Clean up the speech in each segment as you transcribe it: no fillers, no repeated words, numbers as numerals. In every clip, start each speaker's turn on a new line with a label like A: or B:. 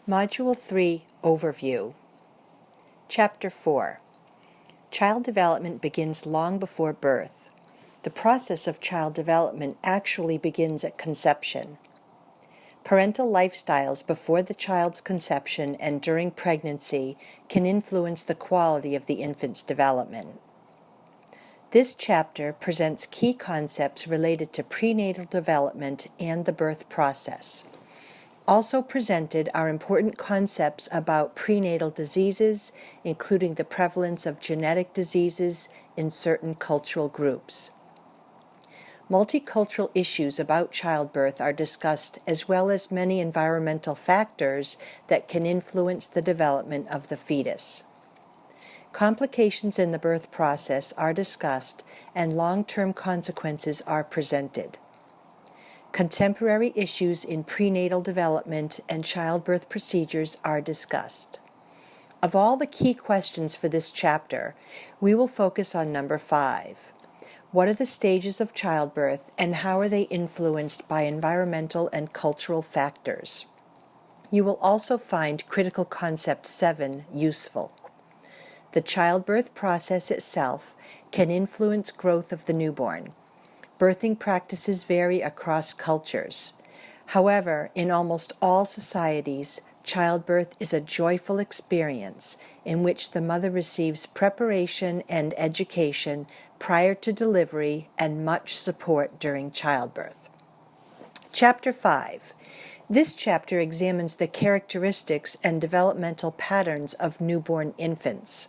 A: Module 3 Overview. Chapter 4. Child development begins long before birth. The process of child development actually begins at conception. Parental lifestyles before the child's conception and during pregnancy can influence the quality of the infant's development. This chapter presents key concepts related to prenatal development and the birth process. Also presented are important concepts about prenatal diseases, including the prevalence of genetic diseases in certain cultural groups. Multicultural issues about childbirth are discussed, as well as many environmental factors that can influence the development of the fetus. Complications in the birth process are discussed, and long-term consequences are presented. Contemporary issues in prenatal development and childbirth procedures are discussed. Of all the key questions for this chapter, we will focus on number 5. What are the stages of childbirth and how are they influenced by environmental and cultural factors? You will also find critical concept 7 useful. The childbirth process itself can influence growth of the newborn. Birthing practices vary across cultures. However, in almost all societies, childbirth is a joyful experience in which the mother receives preparation and education prior to delivery and much support during childbirth. Chapter 5. This chapter examines the characteristics and developmental patterns of newborn infants.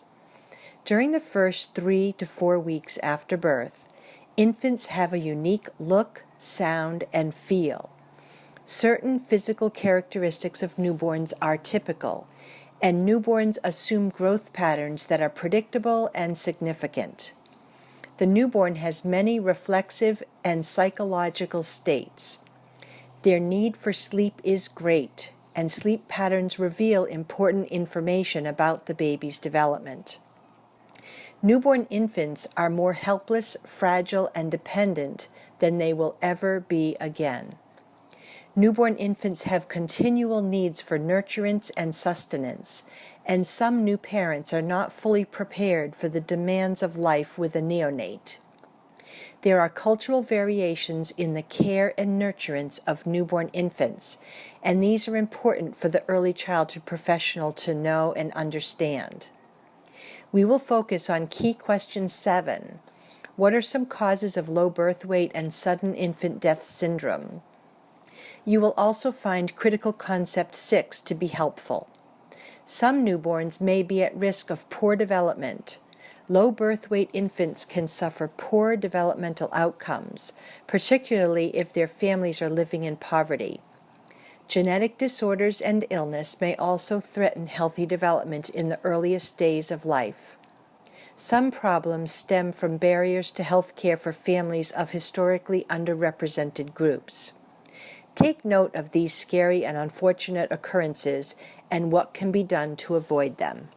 A: During the first 3 to 4 weeks after birth, infants have a unique look, sound, and feel. Certain physical characteristics of newborns are typical, and newborns assume growth patterns that are predictable and significant. The newborn has many reflexive and psychological states. Their need for sleep is great, and sleep patterns reveal important information about the baby's development. Newborn infants are more helpless, fragile, and dependent than they will ever be again. Newborn infants have continual needs for nurturance and sustenance, and some new parents are not fully prepared for the demands of life with a neonate. There are cultural variations in the care and nurturance of newborn infants, and these are important for the early childhood professional to know and understand. We will focus on key question 7. What are some causes of low birth weight and sudden infant death syndrome? You will also find critical concept 6 to be helpful. Some newborns may be at risk of poor development. Low birth weight infants can suffer poor developmental outcomes, particularly if their families are living in poverty. Genetic disorders and illness may also threaten healthy development in the earliest days of life. Some problems stem from barriers to health care for families of historically underrepresented groups. Take note of these scary and unfortunate occurrences and what can be done to avoid them.